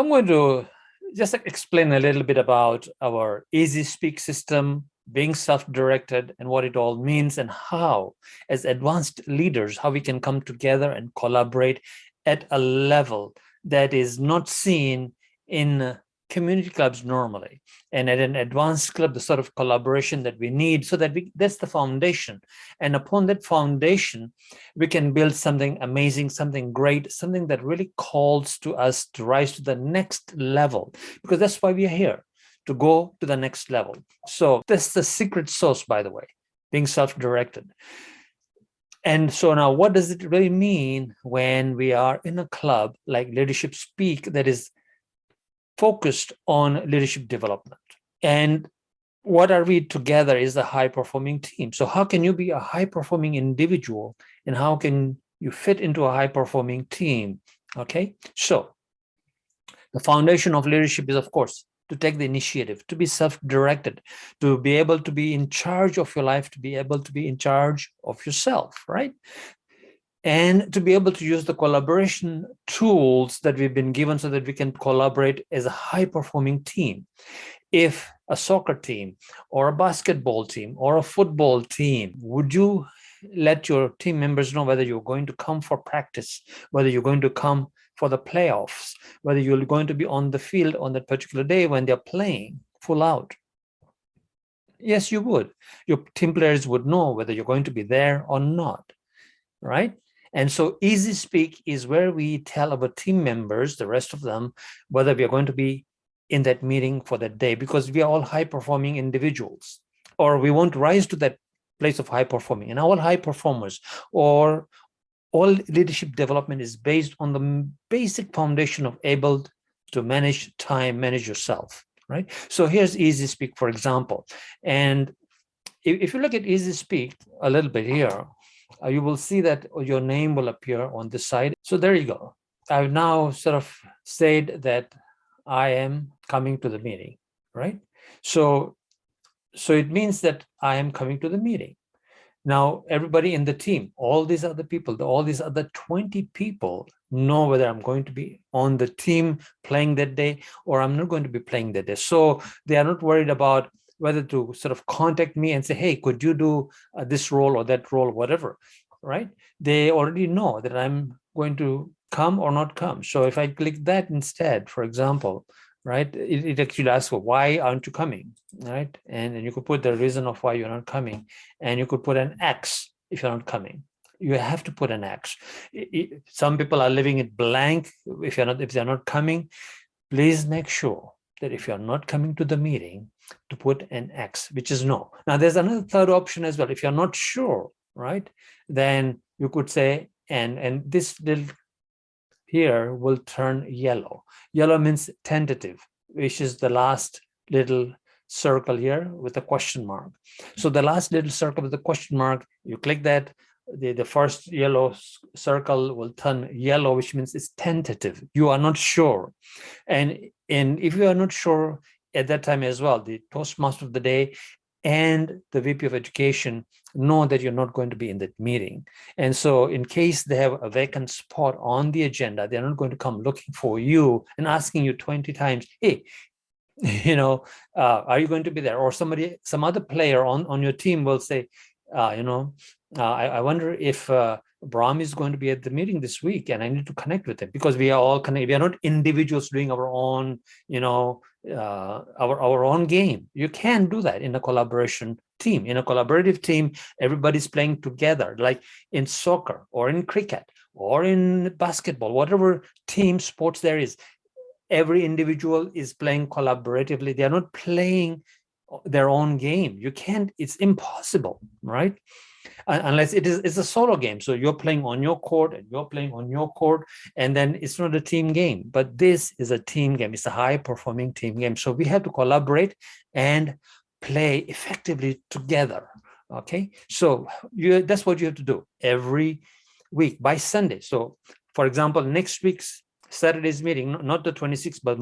I'm going to just explain a little bit about our Easy Speak system, being self-directed, and what it all means, and how, as advanced leaders, how we can come together and collaborate at a level that is not seen in community clubs normally. And at an advanced club, the sort of collaboration that we need, so that that's the foundation. And upon that foundation, we can build something amazing, something great, something that really calls to us to rise to the next level, because that's why we are here, to go to the next level. So that's the secret sauce, by the way, being self-directed. And so now, what does it really mean when we are in a club like Leadership Speak that is focused on leadership development? And what are we together is a high-performing team. So how can you be a high-performing individual, and how can you fit into a high-performing team? Okay, so the foundation of leadership is, of course, to take the initiative, to be self-directed, to be able to be in charge of your life, to be able to be in charge of yourself, right? And to be able to use the collaboration tools that we've been given so that we can collaborate as a high-performing team. If a soccer team or a basketball team or a football team, would you let your team members know whether you're going to come for practice, whether you're going to come for the playoffs, whether you're going to be on the field on that particular day when they're playing full out? Yes, you would. Your team players would know whether you're going to be there or not, right? And so Easy Speak is where we tell our team members, the rest of them, whether we are going to be in that meeting for that day, because we are all high-performing individuals, or we want to rise to that place of high performing. And all high performers, or all leadership development, is based on the basic foundation of able to manage time, manage yourself, right? So here's Easy Speak, for example. And if you look at Easy Speak a little bit here, you will see that your name will appear on this side. So there you go. I've now sort of said that I am coming to the meeting, right? So it means that I am coming to the meeting. Now, everybody in the team, all these other people, all these other 20 people know whether I'm going to be on the team playing that day or I'm not going to be playing that day. So they are not worried about whether to sort of contact me and say, hey, could you do this role or that role, whatever, right? They already know that I'm going to come or not come. So if I click that instead, for example, right, it actually asks for, why aren't you coming, right? And you could put the reason of why you're not coming, and you could put an X if you're not coming. You have to put an X. Some people are leaving it blank if they're not coming. Please make sure that if you're not coming to the meeting, to put an X, which is no. Now, there's another third option as well. If you're not sure, right, then you could say, and this little here will turn yellow. Yellow means tentative, which is the last little circle here with a question mark. So the last little circle with the question mark, you click that, the first yellow circle will turn yellow, which means it's tentative. You are not sure. And if you are not sure at that time as well, the Toastmaster of the day and the VP of Education know that you're not going to be in that meeting. And so in case they have a vacant spot on the agenda, they're not going to come looking for you and asking you 20 times, hey, are you going to be there? Or some other player on your team will say, I wonder if Brahm is going to be at the meeting this week, and I need to connect with him, because we are all connected. We are not individuals doing our own, our own game. You can do that in a collaboration team. In a collaborative team, everybody's playing together, like in soccer or in cricket or in basketball, whatever team sports there is. Every individual is playing collaboratively. They are not playing their own game. You can't, it's impossible, right? Unless it's a solo game. So you're playing on your court and you're playing on your court, and then it's not a team game. But this is a team game. It's a high-performing team game. So we have to collaborate and play effectively together, okay? So that's what you have to do every week by Sunday. So, for example, next week's Saturday's meeting, not the 26th, but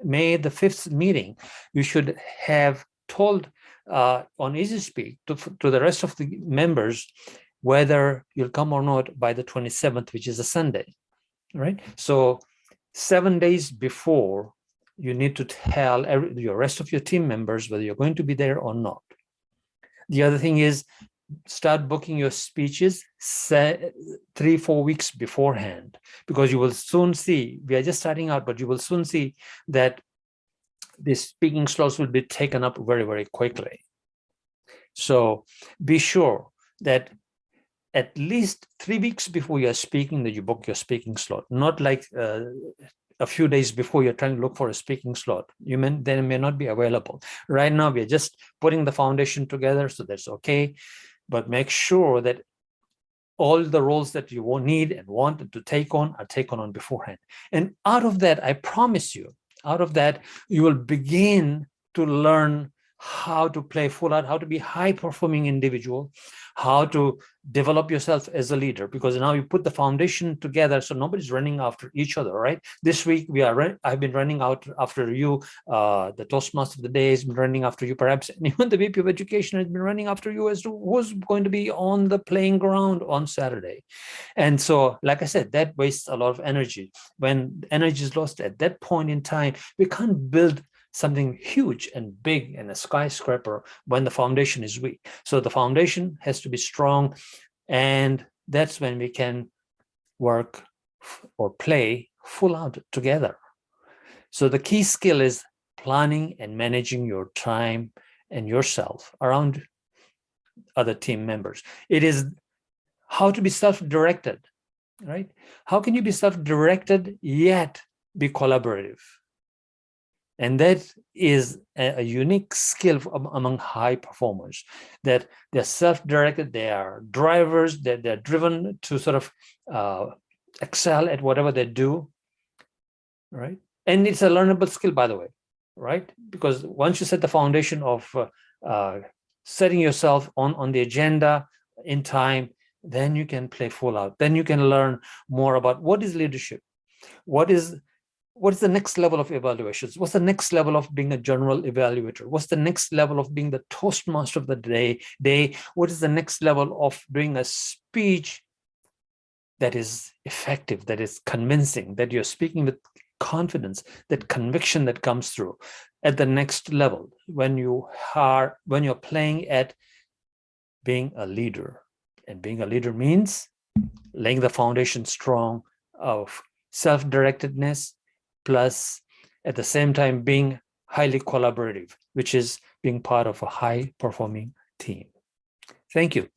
May the 5th meeting, you should have told on Easy Speak to the rest of the members whether you'll come or not by the 27th, which is a Sunday, right? So 7 days before, you need to tell your rest of your team members whether you're going to be there or not. The other thing is, start booking your speeches 3-4 weeks beforehand, because you will soon see, we are just starting out, but you will soon see that the speaking slots will be taken up very, very quickly. So be sure that at least 3 weeks before you're speaking, that you book your speaking slot, not like a few days before you're trying to look for a speaking slot. They may not be available. Right now, we're just putting the foundation together, so that's okay. But make sure that all the roles that you won't need and want to take on are taken on beforehand. And out of that, I promise you, out of that, you will begin to learn how to play full out, how to be high-performing individual, how to develop yourself as a leader, because now you put the foundation together, so nobody's running after each other, right? This week I've been running out after you. The Toastmaster of the day has been running after you, perhaps, and even the VP of Education has been running after you as to who's going to be on the playing ground on Saturday. And so, like I said, that wastes a lot of energy. When energy is lost at that point in time, we can't build something huge and big and a skyscraper when the foundation is weak. So the foundation has to be strong, and that's when we can work or play full out together. So the key skill is planning and managing your time and yourself around other team members. It is how to be self-directed, right? How can you be self-directed yet be collaborative? And that is a unique skill among high performers, that they're self-directed, they are drivers, they're driven to sort of excel at whatever they do, right? And it's a learnable skill, by the way, right? Because once you set the foundation of setting yourself on the agenda in time, then you can play full out. Then you can learn more about what is leadership, what is the next level of evaluations? What's the next level of being a general evaluator? What's the next level of being the Toastmaster of the day? What is the next level of doing a speech that is effective, that is convincing, that you're speaking with confidence, that conviction that comes through at the next level when you're playing at being a leader. And being a leader means laying the foundation strong of self-directedness, plus at the same time being highly collaborative, which is being part of a high-performing team. Thank you.